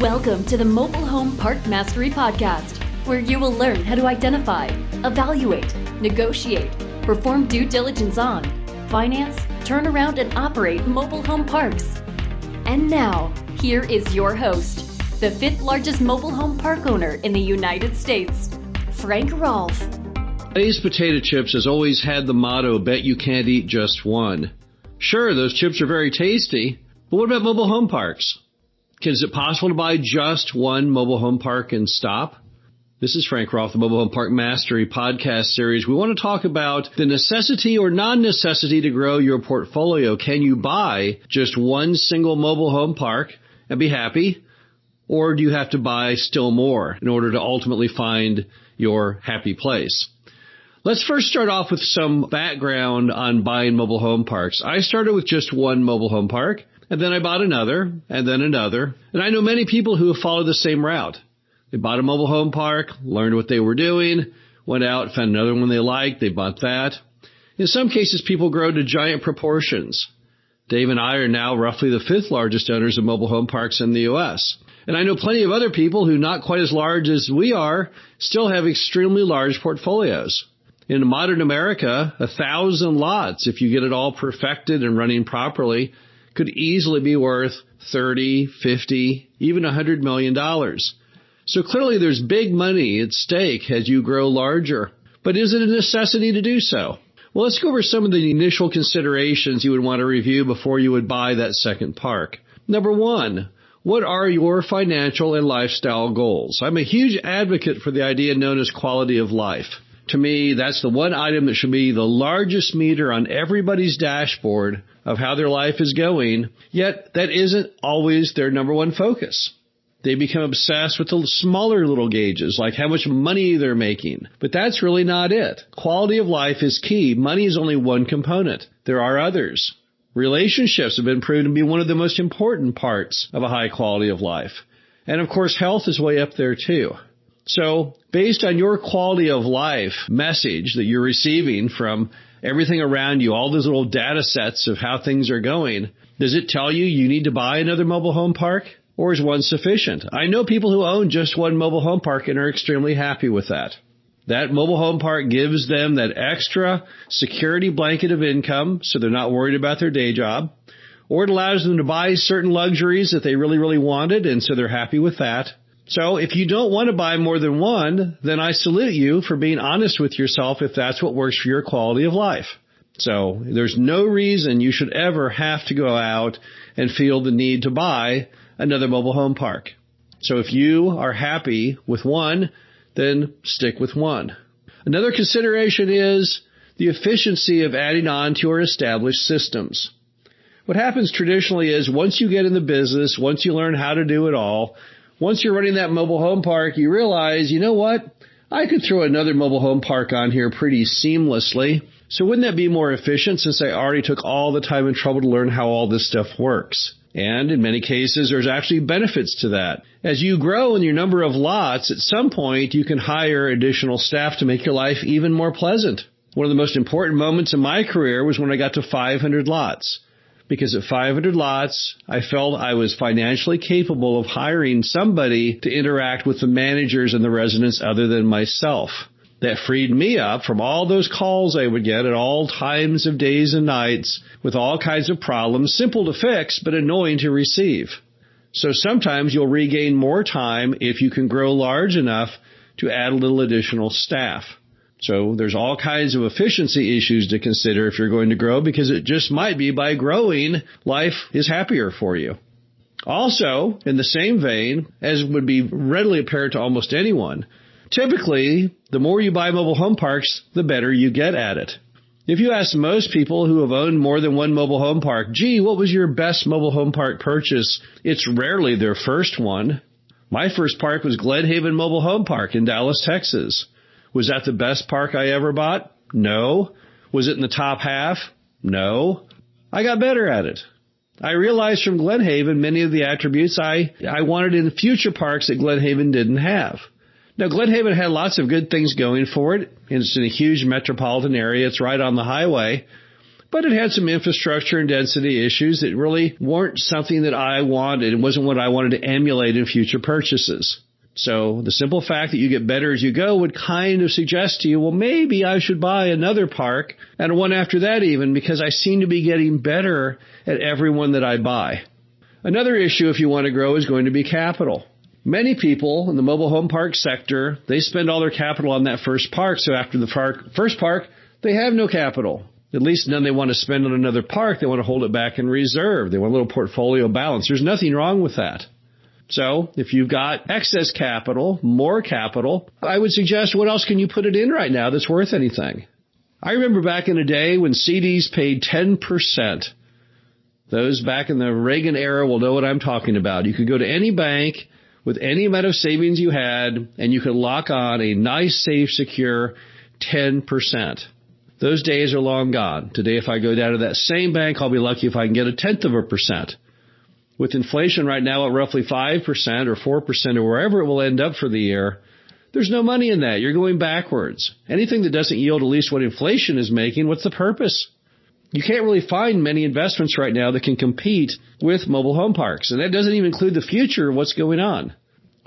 Welcome to the Mobile Home Park Mastery Podcast, where you will learn how to identify, evaluate, negotiate, perform due diligence on, finance, turn around, and operate mobile home parks. And now, here is your host, the 5th largest mobile home park owner in the United States, Frank Rolfe. Lay's Potato Chips has always had the motto, bet you can't eat just one. Sure, those chips are very tasty, but what about mobile home parks? Is it possible to buy just one mobile home park and stop? This is Frank Rolfe, the Mobile Home Park Mastery podcast series. We want to talk about the necessity or non-necessity to grow your portfolio. Can you buy just one single mobile home park and be happy? Or do you have to buy still more in order to ultimately find your happy place? Let's first start off with some background on buying mobile home parks. I started with just one mobile home park, and then I bought another, and then another. And I know many people who have followed the same route. They bought a mobile home park, learned what they were doing, went out, found another one they liked, they bought that. In some cases, people grow to giant proportions. Dave and I are now roughly the 5th largest owners of mobile home parks in the U.S. And I know plenty of other people who, not quite as large as we are, still have extremely large portfolios. In modern America, 1,000 lots, if you get it all perfected and running properly, could easily be worth $30, $50, even $100 million. So clearly there's big money at stake as you grow larger. But is it a necessity to do so? Well, let's go over some of the initial considerations you would want to review before you would buy that second park. Number one, what are your financial and lifestyle goals? I'm a huge advocate for the idea known as quality of life. To me, that's the one item that should be the largest meter on everybody's dashboard of how their life is going, yet that isn't always their number one focus. They become obsessed with the smaller little gauges, like how much money they're making. But that's really not it. Quality of life is key. Money is only one component. There are others. Relationships have been proven to be one of the most important parts of a high quality of life. And of course, health is way up there too. So based on your quality of life message that you're receiving from everything around you, all those little data sets of how things are going, does it tell you you need to buy another mobile home park, or is one sufficient? I know people who own just one mobile home park and are extremely happy with that. That mobile home park gives them that extra security blanket of income so they're not worried about their day job, or it allows them to buy certain luxuries that they really, really wanted, and so they're happy with that. So if you don't want to buy more than one, then I salute you for being honest with yourself if that's what works for your quality of life. So there's no reason you should ever have to go out and feel the need to buy another mobile home park. So if you are happy with one, then stick with one. Another consideration is the efficiency of adding on to your established systems. What happens traditionally is once you get in the business, once you learn how to do it all, once you're running that mobile home park, you realize, you know what? I could throw another mobile home park on here pretty seamlessly. So wouldn't that be more efficient since I already took all the time and trouble to learn how all this stuff works? And in many cases, there's actually benefits to that. As you grow in your number of lots, at some point, you can hire additional staff to make your life even more pleasant. One of the most important moments in my career was when I got to 500 lots. Because at 500 lots, I felt I was financially capable of hiring somebody to interact with the managers and the residents other than myself. That freed me up from all those calls I would get at all times of days and nights with all kinds of problems, simple to fix, but annoying to receive. So sometimes you'll regain more time if you can grow large enough to add a little additional staff. So there's all kinds of efficiency issues to consider if you're going to grow, because it just might be by growing, life is happier for you. Also, in the same vein, as would be readily apparent to almost anyone, typically, the more you buy mobile home parks, the better you get at it. If you ask most people who have owned more than one mobile home park, gee, what was your best mobile home park purchase? It's rarely their first one. My first park was Glenhaven Mobile Home Park in Dallas, Texas. Was that the best park I ever bought? No. Was it in the top half? No. I got better at it. I realized from Glenhaven many of the attributes I wanted in future parks that Glenhaven didn't have. Now, Glenhaven had lots of good things going for it. It's in a huge metropolitan area. It's right on the highway. but it had some infrastructure and density issues that really weren't something that I wanted. It wasn't what I wanted to emulate in future purchases. So the simple fact that you get better as you go would kind of suggest to you, well, maybe I should buy another park and one after that even, because I seem to be getting better at every one that I buy. Another issue if you want to grow is going to be capital. Many people in the mobile home park sector, they spend all their capital on that first park. So after the first park, they have no capital. At least none they want to spend on another park. They want to hold it back in reserve. They want a little portfolio balance. There's nothing wrong with that. So if you've got excess capital, more capital, I would suggest what else can you put it in right now that's worth anything? I remember back in the day when CDs paid 10%. Those back in the Reagan era will know what I'm talking about. You could go to any bank with any amount of savings you had, and you could lock on a nice, safe, secure 10%. Those days are long gone. Today, if I go down to that same bank, I'll be lucky if I can get 0.1%. With inflation right now at roughly 5% or 4% or wherever it will end up for the year, there's no money in that. You're going backwards. Anything that doesn't yield at least what inflation is making, what's the purpose? You can't really find many investments right now that can compete with mobile home parks. And that doesn't even include the future of what's going on.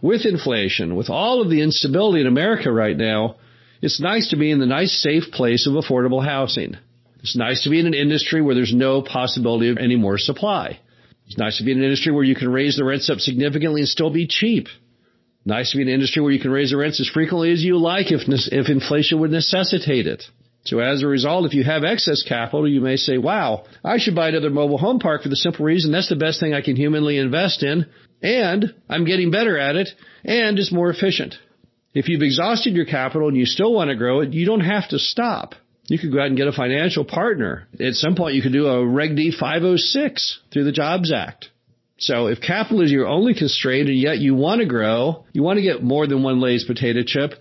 With inflation, with all of the instability in America right now, it's nice to be in the nice, safe place of affordable housing. It's nice to be in an industry where there's no possibility of any more supply. It's nice to be in an industry where you can raise the rents up significantly and still be cheap. Nice to be in an industry where you can raise the rents as frequently as you like if inflation would necessitate it. So as a result, if you have excess capital, you may say, wow, I should buy another mobile home park for the simple reason that's the best thing I can humanly invest in, and I'm getting better at it, and it's more efficient. If you've exhausted your capital and you still want to grow it, you don't have to stop. You could go out and get a financial partner. At some point, you could do a Reg D 506 through the Jobs Act. So if capital is your only constraint and yet you want to grow, you want to get more than one Lay's potato chip,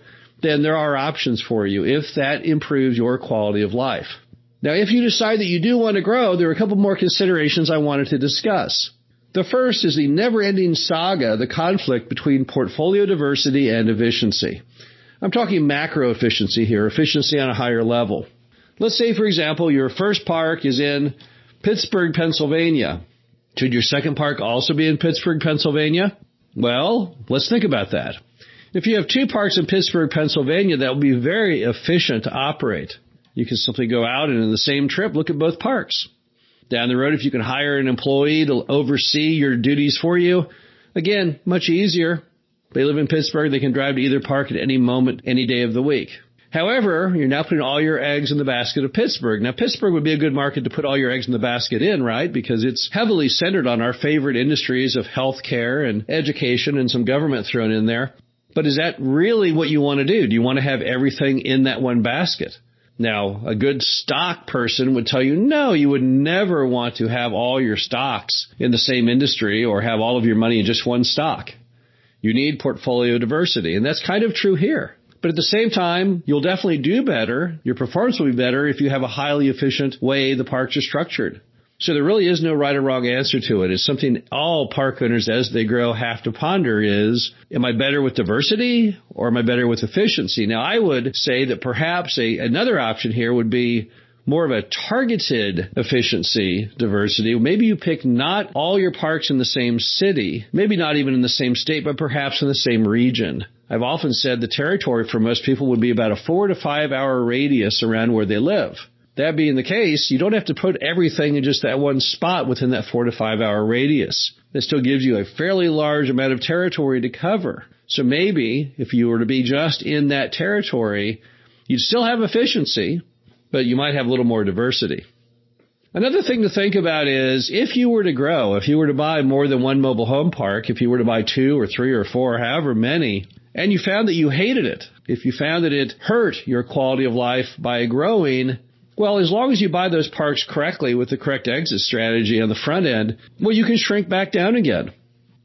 then there are options for you if that improves your quality of life. Now, if you decide that you do want to grow, there are a couple more considerations I wanted to discuss. The first is the never-ending saga, the conflict between portfolio diversity and efficiency. I'm talking macro efficiency here, efficiency on a higher level. Let's say, for example, your first park is in Pittsburgh, Pennsylvania. Should your second park also be in Pittsburgh, Pennsylvania? Well, let's think about that. If you have two parks in Pittsburgh, Pennsylvania, that will be very efficient to operate. You can simply go out and in the same trip, look at both parks. Down the road, if you can hire an employee to oversee your duties for you, again, much easier. They live in Pittsburgh. They can drive to either park at any moment, any day of the week. However, you're now putting all your eggs in the basket of Pittsburgh. Now, Pittsburgh would be a good market to put all your eggs in the basket in, right? Because it's heavily centered on our favorite industries of healthcare and education and some government thrown in there. But is that really what you want to do? Do you want to have everything in that one basket? Now, a good stock person would tell you, no, you would never want to have all your stocks in the same industry or have all of your money in just one stock. You need portfolio diversity, and that's kind of true here. But at the same time, you'll definitely do better. Your performance will be better if you have a highly efficient way the parks are structured. So there really is no right or wrong answer to it. It's something all park owners, as they grow, have to ponder is, am I better with diversity or am I better with efficiency? Now, I would say that perhaps another option here would be more of a targeted efficiency diversity. Maybe you pick not all your parks in the same city, maybe not even in the same state, but perhaps in the same region. I've often said the territory for most people would be about a 4 to 5 hour radius around where they live. That being the case, you don't have to put everything in just that one spot within that 4 to 5 hour radius. It still gives you a fairly large amount of territory to cover. So maybe if you were to be just in that territory, you'd still have efficiency, but you might have a little more diversity. Another thing to think about is if you were to grow, if you were to buy more than one mobile home park, if you were to buy 2 or 3 or 4, however many, and you found that you hated it, if you found that it hurt your quality of life by growing, well, as long as you buy those parks correctly with the correct exit strategy on the front end, well, you can shrink back down again.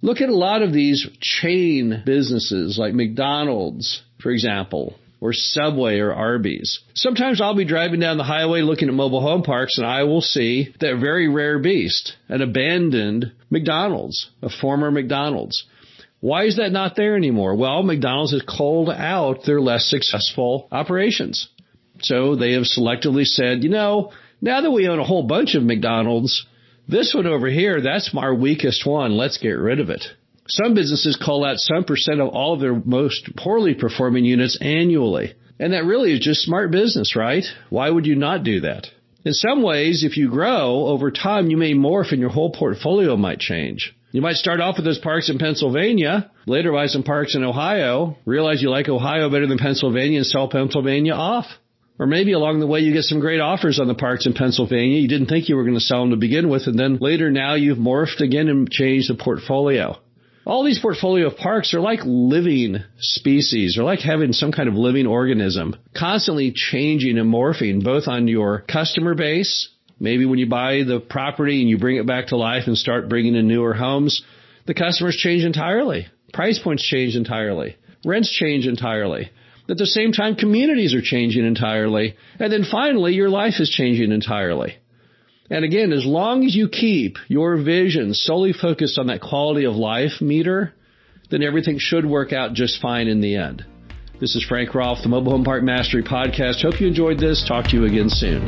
Look at a lot of these chain businesses like McDonald's, for example, or Subway or Arby's. Sometimes I'll be driving down the highway looking at mobile home parks and I will see that very rare beast, an abandoned McDonald's, a former McDonald's. Why is that not there anymore? Well, McDonald's has culled out their less successful operations. So they have selectively said, Now that we own a whole bunch of McDonald's, this one over here, that's our weakest one. Let's get rid of it. Some businesses call out some percent of all of their most poorly performing units annually. And that really is just smart business, right? Why would you not do that? In some ways, if you grow over time, you may morph and your whole portfolio might change. You might start off with those parks in Pennsylvania, later buy some parks in Ohio, realize you like Ohio better than Pennsylvania and sell Pennsylvania off. Or maybe along the way you get some great offers on the parks in Pennsylvania. You didn't think you were going to sell them to begin with, and then later now you've morphed again and changed the portfolio. All these portfolio parks are like living species. They're like having some kind of living organism, constantly changing and morphing, both on your customer base. Maybe when you buy the property and you bring it back to life and start bringing in newer homes, the customers change entirely. Price points change entirely. Rents change entirely. At the same time, communities are changing entirely. And then finally, your life is changing entirely. And again, as long as you keep your vision solely focused on that quality of life meter, then everything should work out just fine in the end. This is Frank Rolfe, the Mobile Home Park Mastery Podcast. Hope you enjoyed this. Talk to you again soon.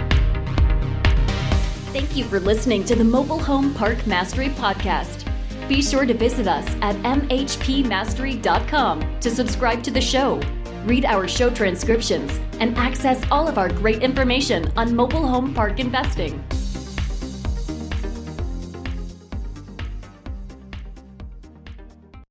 Thank you for listening to the Mobile Home Park Mastery Podcast. Be sure to visit us at mhpmastery.com to subscribe to the show, read our show transcriptions, and access all of our great information on mobile home park investing.